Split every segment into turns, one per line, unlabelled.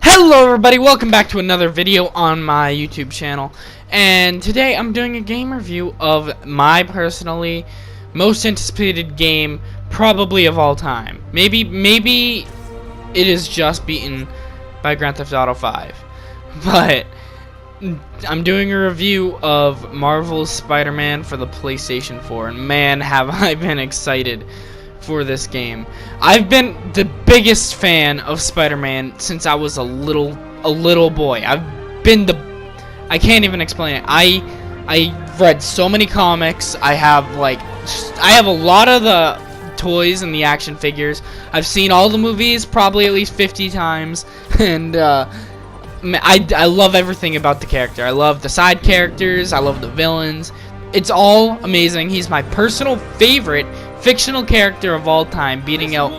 Hello everybody, welcome back to another video on my YouTube channel. And today I'm doing a game review of my personally most anticipated game probably of all time. Maybe it is just beaten by Grand Theft Auto 5. But I'm doing a review of Marvel's Spider-Man for the PlayStation 4, and man have I been excited for this game. I've been the biggest fan of Spider-Man since I was a little boy. I can't even explain it. I read so many comics. I have a lot of the toys and the action figures. I've seen all the movies probably at least 50 times, and I love everything about the character. I love the side characters. I love the villains. It's all amazing. He's my personal favorite fictional character of all time, beating out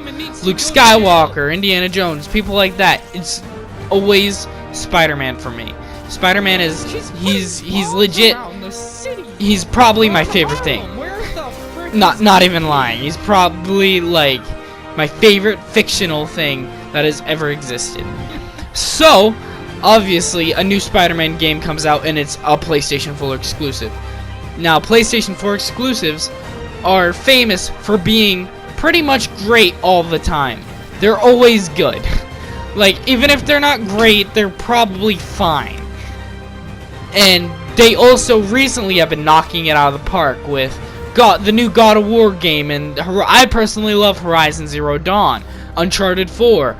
Luke Skywalker, Indiana Jones, people like that. It's always Spider-Man for me. Spider-Man is he's legit. He's probably my favorite thing. Not even lying. He's probably like my favorite fictional thing that has ever existed. So, obviously, a new Spider-Man game comes out and it's a PlayStation 4 exclusive. Now, PlayStation 4 exclusives are famous for being pretty much great all the time. They're always good. Like, even if they're not great, they're probably fine. And they also recently have been knocking it out of the park with the new God of War game, and I personally love Horizon Zero Dawn, Uncharted 4.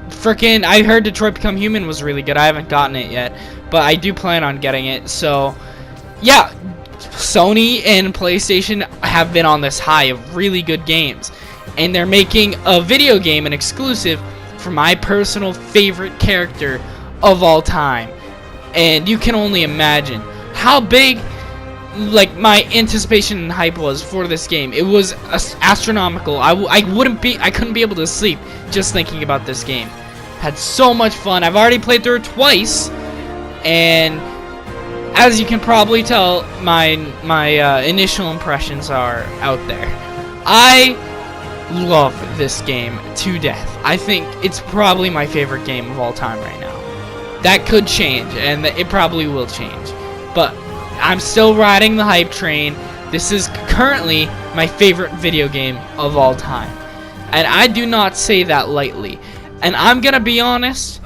Frickin', I heard Detroit Become Human was really good. I haven't gotten it yet, but I do plan on getting it. So, yeah, Sony and PlayStation have been on this high of really good games, and they're making a video game an exclusive for my personal favorite character of all time. And you can only imagine how big my anticipation and hype was for this game. It was astronomical. I couldn't be able to sleep just thinking about this game. Had so much fun. I've already played through it twice, and as you can probably tell, my initial impressions are out there. I love this game to death. I think it's probably my favorite game of all time right now. That could change, and it probably will change. But I'm still riding the hype train. This is currently my favorite video game of all time. And I do not say that lightly. And I'm gonna be honest,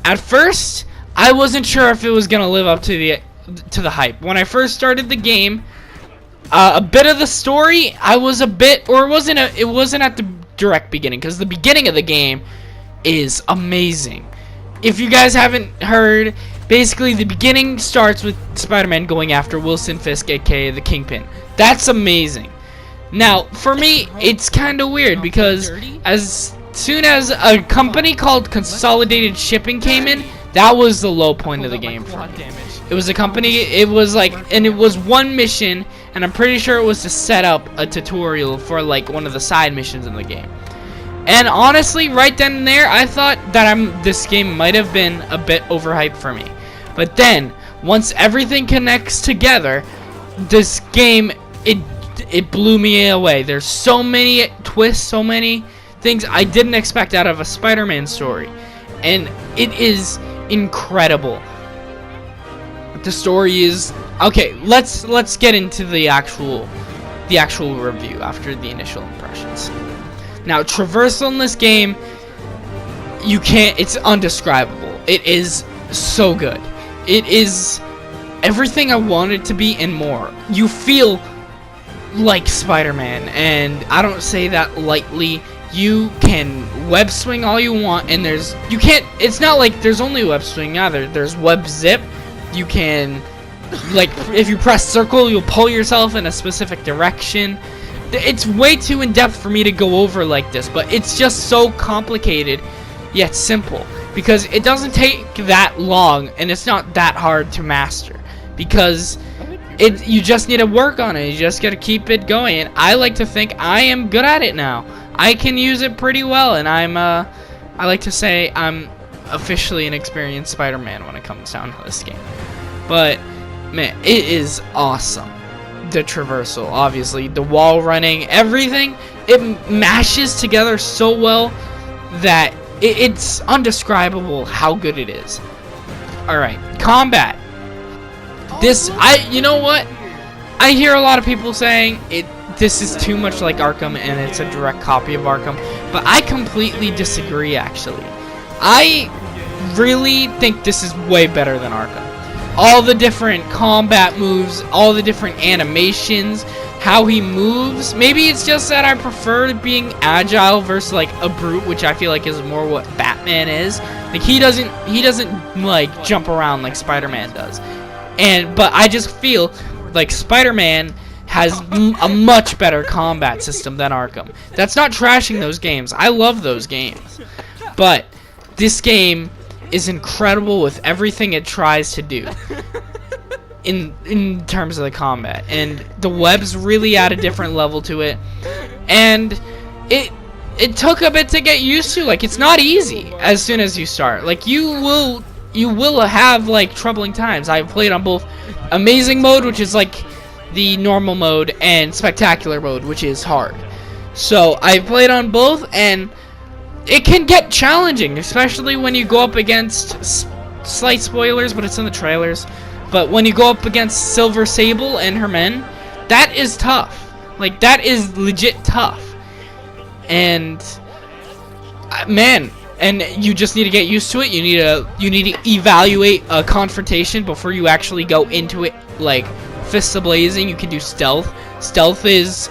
at first, I wasn't sure if it was gonna live up to the hype. When I first started the game, a bit of the story, it wasn't at the direct beginning, because the beginning of the game is amazing. If you guys haven't heard, basically the beginning starts with Spider-Man going after Wilson Fisk, aka the Kingpin. That's amazing. Now, for me, it's kind of weird, because as soon as a company called Consolidated Shipping came in, that was the low point of the game for me. It was a company, it was one mission, and I'm pretty sure it was to set up a tutorial for one of the side missions in the game. And honestly, right then and there, I thought that this game might have been a bit overhyped for me. But then, once everything connects together, this game, it blew me away. There's so many twists, so many things I didn't expect out of a Spider-Man story. And it is incredible. The story is okay. Let's get into the actual review after the initial impressions. Now, traversal in this game, it's undescribable. It is so good. It is everything I wanted to be and more. You feel like Spider-Man, and I don't say that lightly. You can web swing all you want, and it's not like there's only web swing either. There's web zip. You can, if you press circle, you'll pull yourself in a specific direction. It's way too in-depth for me to go over like this, but it's just so complicated yet simple, because it doesn't take that long, and it's not that hard to master, because you just need to work on it. You just gotta keep it going, and I like to think I am good at it now. I can use it pretty well, and I like to say I'm officially an experienced Spider-Man when it comes down to this game. But man, it is awesome. The traversal, obviously, the wall running, everything, it mashes together so well that it's undescribable how good it is. All right, combat. You know what? I hear a lot of people saying this is too much like Arkham and it's a direct copy of Arkham, but I completely disagree actually. I really think this is way better than Arkham. All the different combat moves, all the different animations, how he moves. Maybe it's just that I prefer being agile versus like a brute, which I feel like is more what Batman is. Like he doesn't like jump around like Spider-Man does. But I just feel like Spider-Man has a much better combat system than Arkham. That's not trashing those games. I love those games. But this game is incredible with everything it tries to do in terms of the combat. And the web's really at a different level to it. And it took a bit to get used to. Like, it's not easy as soon as you start. Like, you will have like troubling times. I've played on both amazing mode, which is like the normal mode, and spectacular mode, which is hard. So I played on both, and it can get challenging, especially when you go up against slight spoilers, but it's in the trailers. But when you go up against Silver Sable and her men, that is tough. Like, that is legit tough. And man, and you just need to get used to it. You need to evaluate a confrontation before you actually go into it. Like, fists a-blazing. You can do stealth. Stealth is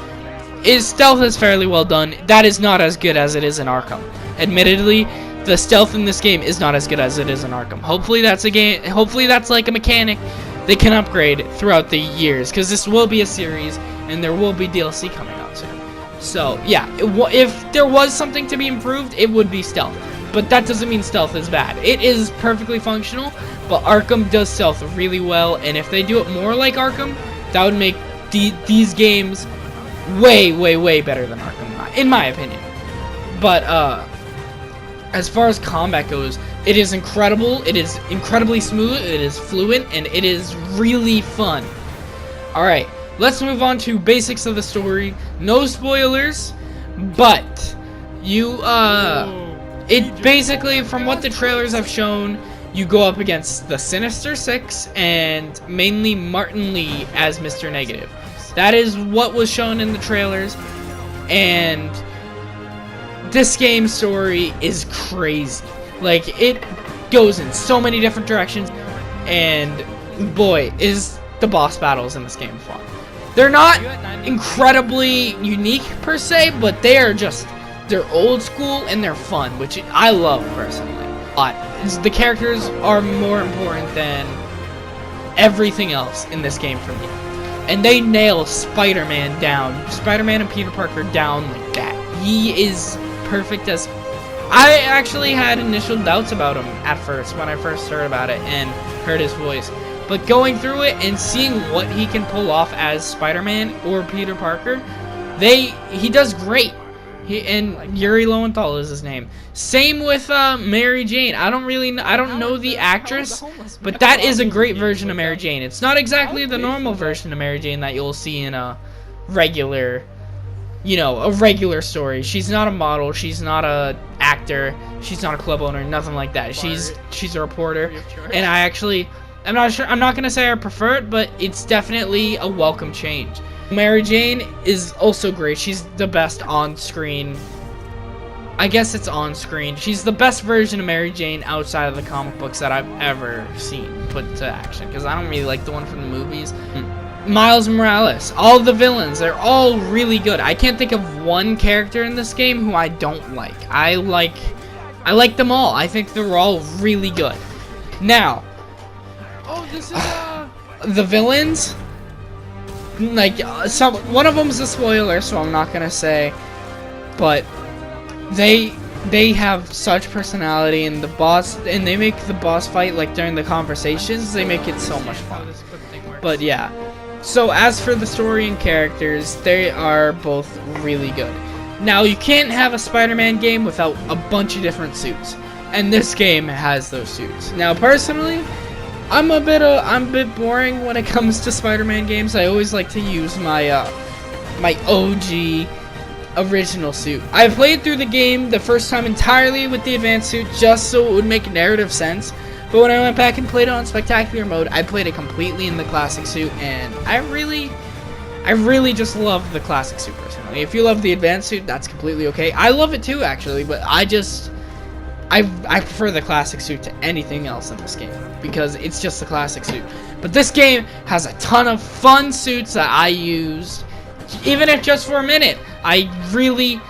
fairly well done. That is not as good as it is in Arkham. Admittedly, the stealth in this game is not as good as it is in Arkham. Hopefully that's like a mechanic they can upgrade throughout the years, because this will be a series and there will be DLC coming out soon. So yeah, if there was something to be improved, it would be stealth. But that doesn't mean stealth is bad. It is perfectly functional, but Arkham does stealth really well, and if they do it more like Arkham, that would make these games way, way, way better than Arkham, in my opinion. But as far as combat goes, it is incredible. It is incredibly smooth. It is fluent, and it is really fun. Alright, let's move on to basics of the story. No spoilers, but it basically, from what the trailers have shown, you go up against the Sinister Six and mainly Martin Lee as Mr. Negative. That is what was shown in the trailers, and this game's story is crazy. Like, it goes in so many different directions, and boy, is the boss battles in this game fun. They're not incredibly unique per se, but they're old school and they're fun, which I love personally. But the characters are more important than everything else in this game for me. And they nail Spider-Man down. Spider-Man and Peter Parker down like that. He is perfect as... I actually had initial doubts about him at first when I first heard about it and heard his voice. But going through it and seeing what he can pull off as Spider-Man or Peter Parker, he does great. And Yuri Lowenthal is his name. Same with Mary Jane. I don't know the actress, but that is a great version of Mary Jane. It's not exactly the normal version of Mary Jane that you'll see in a regular, a regular story. She's not a model. She's not a actor. She's not a club owner. Nothing like that. She's a reporter. And I'm not sure. I'm not gonna say I prefer it, but it's definitely a welcome change. Mary Jane is also great. She's the best on screen. I guess it's on screen. She's the best version of Mary Jane outside of the comic books that I've ever seen put to action, because I don't really like the one from the movies. Miles Morales, all the villains, they're all really good. I can't think of one character in this game who I don't like. I like them all. I think they're all really good. Now, the villains, like one of them's a spoiler, so I'm not gonna say, but they have such personality, and they make the boss fight, like during the conversations, they make it so much fun. But yeah, so as for the story and characters, they are both really good. Now, you can't have a Spider-Man game without a bunch of different suits, and this game has those suits. Now, personally, I'm a bit boring when it comes to Spider-Man games. I always like to use my my OG original suit. I played through the game the first time entirely with the advanced suit just so it would make narrative sense. But when I went back and played it on spectacular mode, I played it completely in the classic suit, and I really just love the classic suit personally. If you love the advanced suit, that's completely okay. I love it too, actually, but I prefer the classic suit to anything else in this game because it's just the classic suit. But this game has a ton of fun suits that I used, even if just for a minute. I really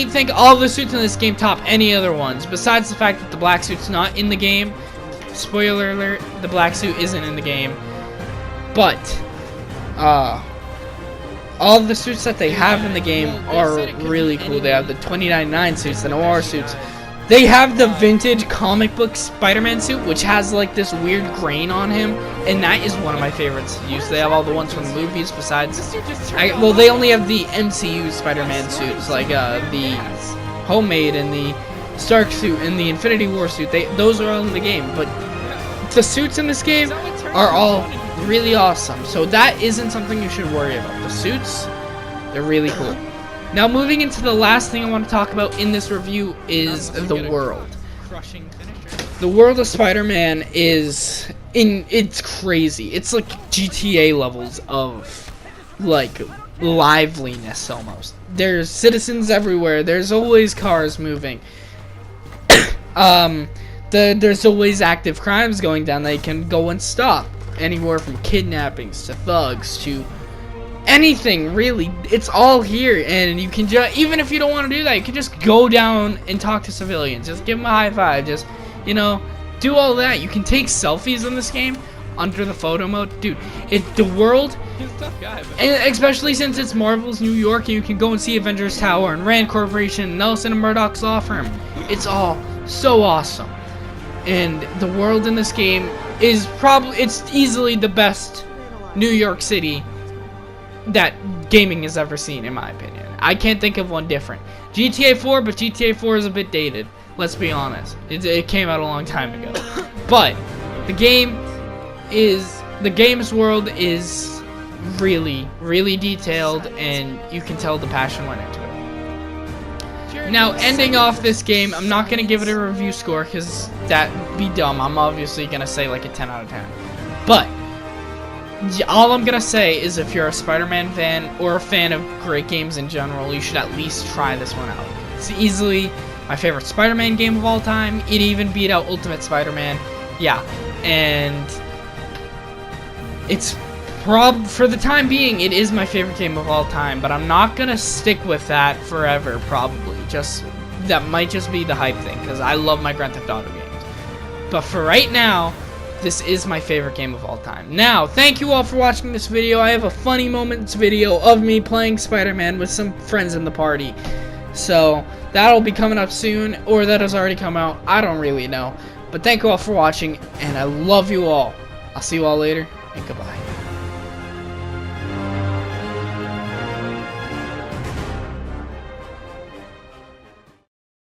think all the suits in this game top any other ones, besides the fact that the black suit's not in the game. Spoiler alert, the black suit isn't in the game. But all the suits that they have in the game are really cool. They have the 2099 suits, the noir suits. They have the vintage comic book Spider-Man suit, which has like this weird grain on him, and that is one of my favorites to use. They have all the ones from the movies besides, well, they only have the MCU Spider-Man suits, like the Homemade and the Stark suit and the Infinity War suit. Those are all in the game, but the suits in this game are all really awesome. So that isn't something you should worry about. The suits, they're really cool. Now moving into the last thing I want to talk about in this review is the world. The world of Spider-Man it's crazy. It's like GTA levels of like liveliness almost. There's citizens everywhere. There's always cars moving. There's always active crimes going down that you can go and stop. Anywhere from kidnappings to thugs to anything, really. It's all here, and you can just, even if you don't want to do that, you can just go down and talk to civilians. Just give them a high five. Just, you know, do all that. You can take selfies in this game under the photo mode. Dude, the world, and especially since it's Marvel's New York, and you can go and see Avengers Tower and Rand Corporation and Nelson and Murdoch's law firm. It's all so awesome. And the world in this game is it's easily the best New York City that gaming has ever seen, in my opinion. I can't think of one different. GTA 4, but GTA 4 is a bit dated. Let's be honest. It came out a long time ago. But the game's world is really, really detailed, and you can tell the passion went into it. Now, ending off this game, I'm not going to give it a review score because that'd be dumb. I'm obviously going to say like a 10 out of 10. But all I'm going to say is if you're a Spider-Man fan or a fan of great games in general, you should at least try this one out. It's easily my favorite Spider-Man game of all time. It even beat out Ultimate Spider-Man. Yeah, and it's for the time being, it is my favorite game of all time, but I'm not gonna stick with that forever, probably. That might just be the hype thing, because I love my Grand Theft Auto games. But for right now, this is my favorite game of all time. Now, thank you all for watching this video. I have a funny moments video of me playing Spider-Man with some friends in the party. So, that'll be coming up soon, or that has already come out. I don't really know. But thank you all for watching, and I love you all. I'll see you all later, and goodbye.